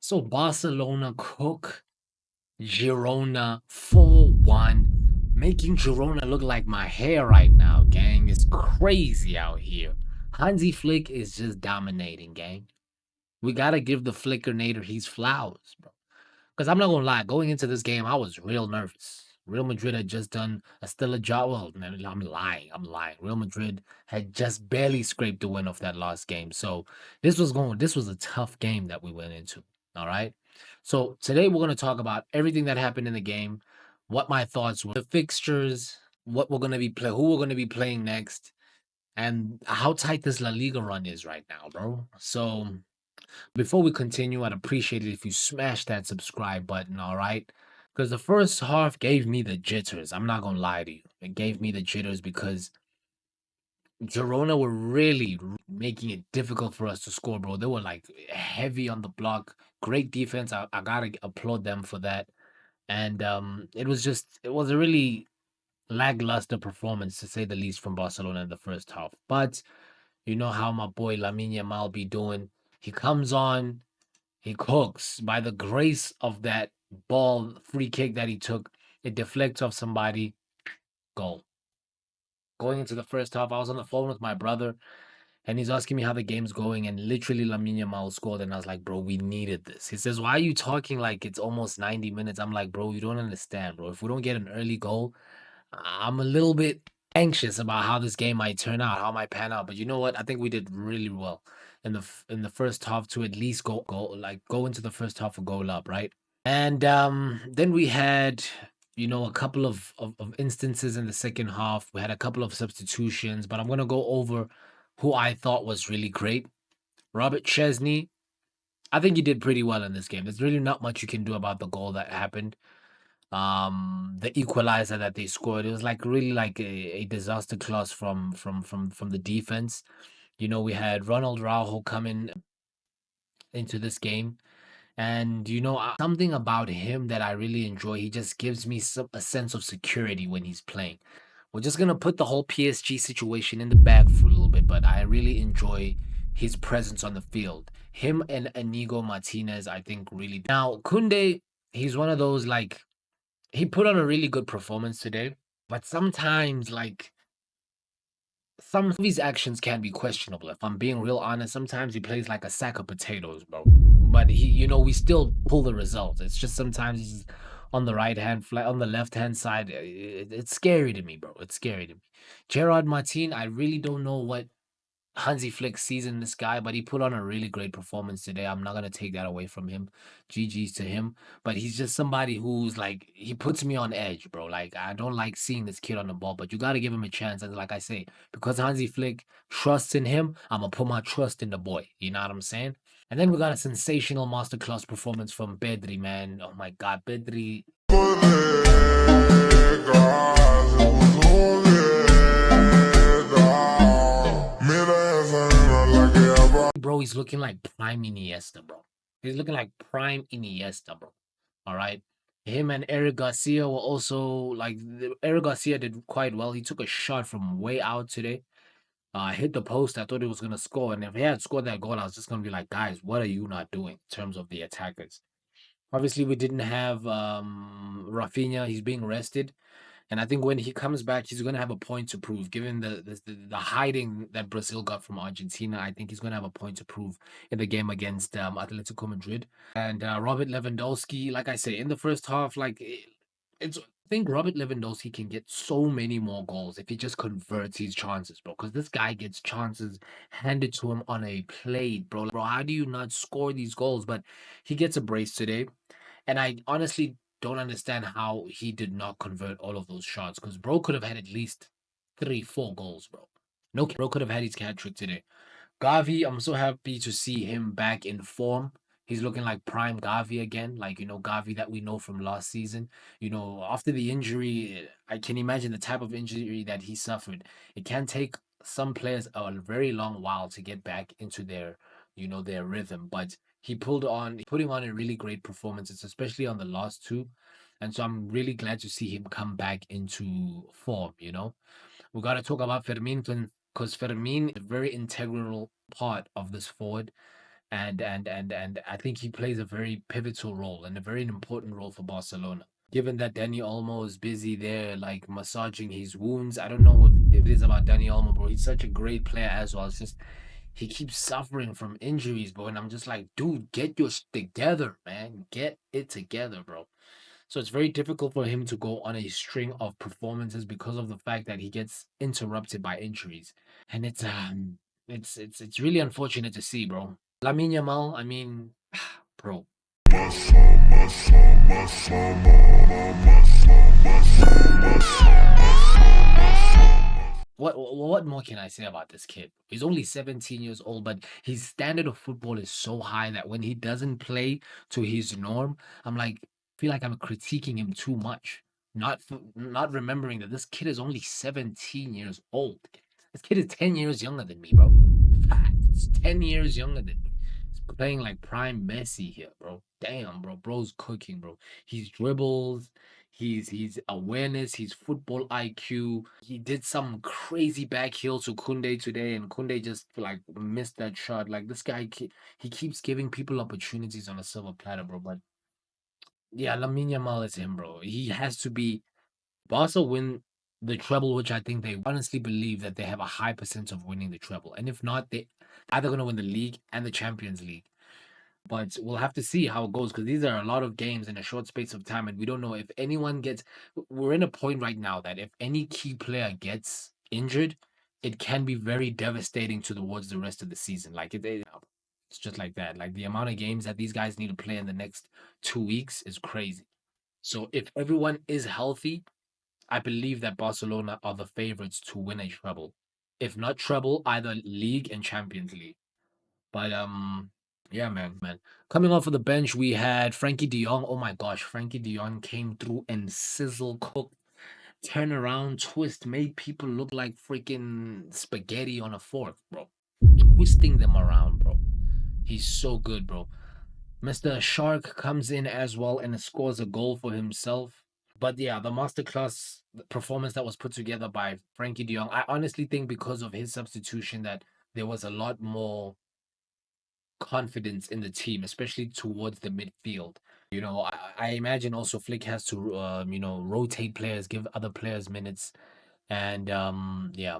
So Barcelona cook Girona 4-1, making Girona look like my hair right now, gang. It's crazy out here. Hansi Flick is just dominating, gang. We gotta give the Flickernator his flowers, bro. Because I'm not gonna lie, going into this game, I was real nervous. Real Madrid had just done a stellar job. Well, man, I'm lying. I'm lying. Real Madrid had just barely scraped the win off that last game. So this was a tough game that we went into. All right. So today we're gonna talk about everything that happened in the game, what my thoughts were, the fixtures, what we're gonna be play, who we're gonna be playing next, and how tight this La Liga run is right now, bro. So before we continue, I'd appreciate it if you smash that subscribe button, all right? Because the first half gave me the jitters. I'm not gonna lie to you. It gave me the jitters because Girona were really making it difficult for us to score, bro. They were like heavy on the block. Great defense. I gotta applaud them for that. And it was a really lackluster performance to say the least from Barcelona in the first half. But you know how my boy Lamine Yamal be doing. He comes on, he cooks by the grace of that ball free kick that he took. It deflects off somebody. Goal. Going into the first half, I was on the phone with my brother and he's asking me how the game's going. And literally, Lamine Yamal scored. And I was like, bro, we needed this. He says, why are you talking like it's almost 90 minutes? I'm like, bro, you don't understand, bro. If we don't get an early goal, I'm a little bit anxious about how this game might turn out, how it might pan out. But you know what? I think we did really well in the first half to at least go into the first half a goal up, right? And then we had, a couple of instances in the second half. We had a couple of substitutions, but I'm gonna go over who I thought was really great. Robert Chesney, I think he did pretty well in this game. There's really not much you can do about the goal that happened. The equalizer that they scored, it was like really like a disaster clause from the defense. We had Ronald Rauho coming into this game. And something about him that I really enjoy, he just gives me a sense of security when he's playing. We're just gonna put the whole PSG situation in the bag for a little bit, but I really enjoy his presence on the field. Him and Inigo Martinez, I think really. Now Kunde, he's one of those like he put on a really good performance today, but sometimes like some of his actions can be questionable. If I'm being real honest, sometimes he plays like a sack of potatoes, bro. But we still pull the results. It's just sometimes he's on the right hand flat, on the left hand side. It's scary to me, bro. It's scary to me. Gerard Martin, I really don't know what Hansi Flick seasoned this guy, but he put on a really great performance today. I'm not gonna take that away from him. GG's to him. But he's just somebody who's like he puts me on edge, bro. Like I don't like seeing this kid on the ball, but you gotta give him a chance. And like I say, because Hansi Flick trusts in him, I'm gonna put my trust in the boy. You know what I'm saying? And then we got a sensational masterclass performance from Pedri, man. Oh my god, Pedri. Bro, he's looking like prime Iniesta, bro. He's looking like prime Iniesta, bro. All right. Him and Eric Garcia were also Eric Garcia did quite well. He took a shot from way out today. Hit the post. I thought he was gonna score, and if he had scored that goal, I was just gonna be like, guys, what are you not doing in terms of the attackers? Obviously, we didn't have Rafinha. He's being rested. And I think when he comes back, he's going to have a point to prove. Given the hiding that Brazil got from Argentina, I think he's going to have a point to prove in the game against Atletico Madrid. And Robert Lewandowski, like I say, in the first half, it's. I think Robert Lewandowski can get so many more goals if he just converts his chances, bro. Because this guy gets chances handed to him on a plate, bro. Bro, how do you not score these goals? But he gets a brace today. And I honestly don't understand how he did not convert all of those shots because bro could have had at least 3, 4 goals, bro. No, bro could have had his hat trick today. Gavi, I'm so happy to see him back in form. He's looking like prime Gavi again, like Gavi that we know from last season. After the injury, I can imagine the type of injury that he suffered. It can take some players a very long while to get back into their rhythm, but putting on a really great performances, especially on the last two. And so I'm really glad to see him come back into form. We got to talk about Fermin because Fermin is a very integral part of this forward. And I think he plays a very pivotal role and a very important role for Barcelona. Given that Dani Olmo is busy there, like massaging his wounds, I don't know what it is about Dani Olmo, bro. He's such a great player as well. It's just he keeps suffering from injuries, bro. And I'm just like, dude, get your shit together, man. Get it together, bro. So it's very difficult for him to go on a string of performances because of the fact that he gets interrupted by injuries. And it's really unfortunate to see, bro. Lamine Yamal, I mean, bro. What more can I say about this kid? He's only 17 years old, but his standard of football is so high that when he doesn't play to his norm, I'm like, feel like I'm critiquing him too much. Not remembering that this kid is only 17 years old. This kid is 10 years younger than me, bro. Facts. 10 years younger than me. He's playing like prime Messi here, bro. Damn, bro. Bro's cooking, bro. He's dribbles, he's awareness, he's football IQ. He did some crazy back heel to Kunde today, and Kunde just like missed that shot. Like this guy, he keeps giving people opportunities on a silver platter, bro. But yeah, Lamine Yamal is him, bro. He has to be. Barca win the treble, which I think they honestly believe that they have a high percent of winning the treble, and if not, they either going to win the league and the Champions League. But we'll have to see how it goes because these are a lot of games in a short space of time, and we don't know if anyone gets. We're in a point right now that if any key player gets injured, it can be very devastating towards the rest of the season. Like it's just like that. Like the amount of games that these guys need to play in the next 2 weeks is crazy. So if everyone is healthy, I believe that Barcelona are the favorites to win a treble. If not treble, either league and Champions League. But yeah, man. Coming off of the bench, we had Frankie De Jong. Oh my gosh, Frankie De Jong came through and sizzle cooked, turn around, twist, made people look like freaking spaghetti on a fork, bro. Twisting them around, bro. He's so good, bro. Mr. Shark comes in as well and scores a goal for himself. But yeah, the masterclass performance that was put together by Frankie De Jong, I honestly think because of his substitution that there was a lot more confidence in the team, especially towards the midfield. I imagine also Flick has to, rotate players, give other players minutes. And yeah,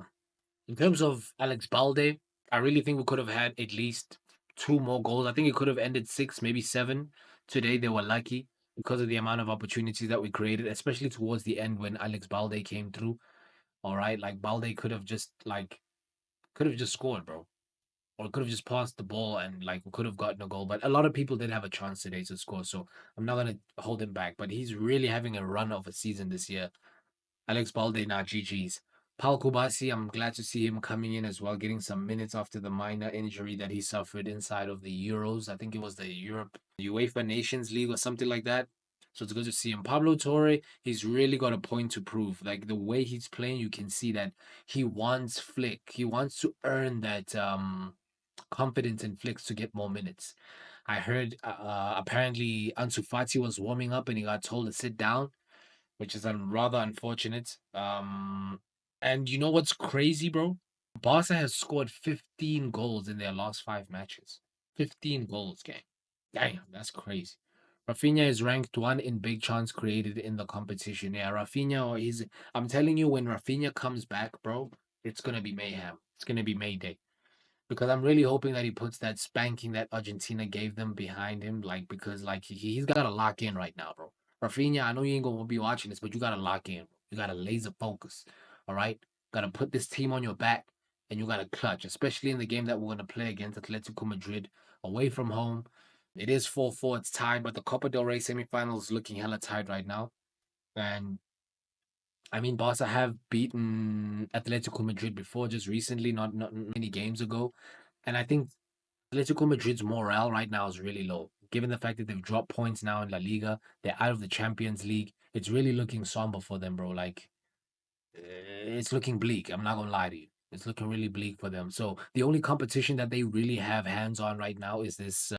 in terms of Alex Balde, I really think we could have had at least two more goals. I think it could have ended six, maybe seven. Today they were lucky because of the amount of opportunities that we created, especially towards the end when Alex Balde came through. All right, like Balde could have just scored, bro, or could have just passed the ball and like we could have gotten a goal. But a lot of people did have a chance today to score, so I'm not gonna hold him back. But he's really having a run of a season this year. Alex Balde, now GG's. Paul Kubasi, I'm glad to see him coming in as well, getting some minutes after the minor injury that he suffered inside of the Euros. I think it was the UEFA Nations League or something like that. So it's good to see him. Pablo Torre, he's really got a point to prove. Like the way he's playing, you can see that he wants Flick. He wants to earn that confidence in Flick to get more minutes. I heard apparently Ansu Fati was warming up and he got told to sit down, which is rather unfortunate. And you know what's crazy, bro? Barca has scored 15 goals in their last 5 matches. 15 goals, gang. Damn, that's crazy. Rafinha is ranked one in big chance created in the competition. Yeah, Rafinha is. I'm telling you, when Rafinha comes back, bro, it's gonna be mayhem. It's gonna be Mayday because I'm really hoping that he puts that spanking that Argentina gave them behind him. Like because like he's got to lock in right now, bro. Rafinha, I know you ain't gonna be watching this, but you gotta lock in. You gotta laser focus. All right, gotta put this team on your back, and you gotta clutch, especially in the game that we're gonna play against Atletico Madrid away from home. It is 4-4. It's tied, but the Copa del Rey semifinals is looking hella tight right now. And I mean, Barca have beaten Atletico Madrid before, just recently, not many games ago. And I think Atletico Madrid's morale right now is really low. Given the fact that they've dropped points now in La Liga, they're out of the Champions League. It's really looking somber for them, bro. Like, it's looking bleak. I'm not gonna lie to you. It's looking really bleak for them. So the only competition that they really have hands on right now is this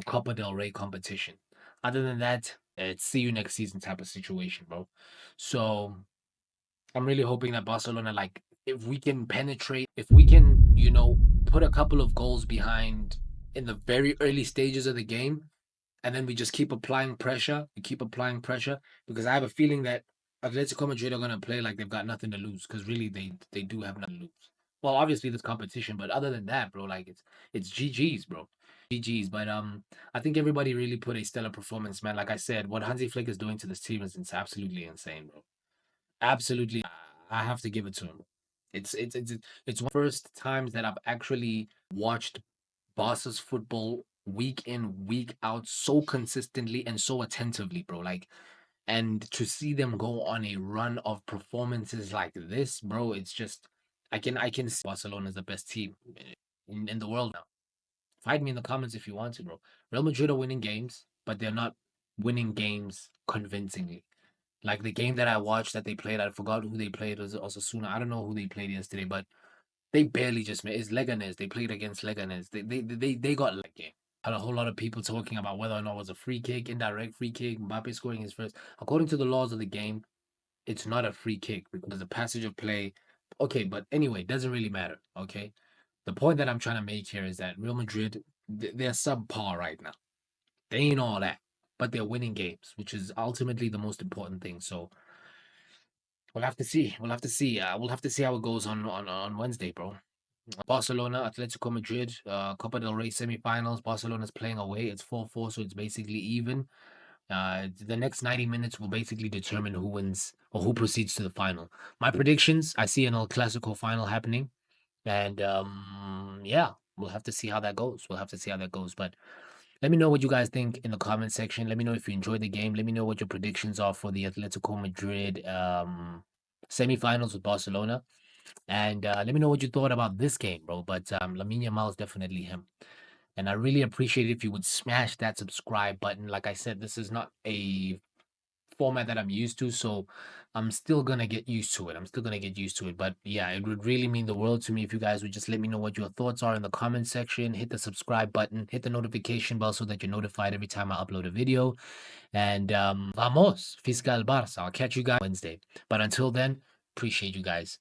Copa del Rey competition. Other than that, it's see you next season type of situation, bro. So I'm really hoping that Barcelona, like, if we can penetrate, if we can, put a couple of goals behind in the very early stages of the game, and then we just keep applying pressure. We keep applying pressure because I have a feeling that Atletico Madrid are going to play like they've got nothing to lose because really they do have nothing to lose. Well, obviously there's competition, but other than that, bro, like it's GG's, bro. GG's. But I think everybody really put a stellar performance, man. Like I said, what Hansi Flick is doing to this team is it's absolutely insane, bro. Absolutely, I have to give it to him. It's one of the first times that I've actually watched Barca's football week in, week out so consistently and so attentively, bro. Like, and to see them go on a run of performances like this, bro, it's just I can see Barcelona is the best team in the world now. Fight me in the comments if you want to, bro. Real Madrid are winning games, but they're not winning games convincingly. Like the game that I watched that they played, I forgot who they played. Was it Osasuna? I don't know who they played yesterday, but they barely just made. It's Leganes. They played against Leganes. They got like game. Had a whole lot of people talking about whether or not it was a free kick, indirect free kick, Mbappe scoring his first. According to the laws of the game, it's not a free kick because the passage of play. Okay, but anyway, it doesn't really matter. Okay, the point that I'm trying to make here is that Real Madrid, they're subpar right now. They ain't all that, but they're winning games, which is ultimately the most important thing. So we'll have to see. We'll have to see. We'll have to see how it goes on Wednesday, bro. Barcelona, Atletico Madrid, Copa del Rey semifinals. Barcelona's playing away. It's 4-4, so it's basically even. The next 90 minutes will basically determine who wins or who proceeds to the final. My predictions: I see an El Clasico final happening, and yeah, we'll have to see how that goes. We'll have to see how that goes. But let me know what you guys think in the comment section. Let me know if you enjoyed the game. Let me know what your predictions are for the Atletico Madrid semifinals with Barcelona. And let me know what you thought about this game, bro. But Lamine Yamal is definitely him. And I really appreciate it if you would smash that subscribe button. Like I said, this is not a format that I'm used to, so I'm still gonna get used to it. I'm still gonna get used to it. But yeah, it would really mean the world to me if you guys would just let me know what your thoughts are in the comment section. Hit the subscribe button, hit the notification bell so that you're notified every time I upload a video. And vamos, Fiscal Barça. I'll catch you guys Wednesday. But until then, appreciate you guys.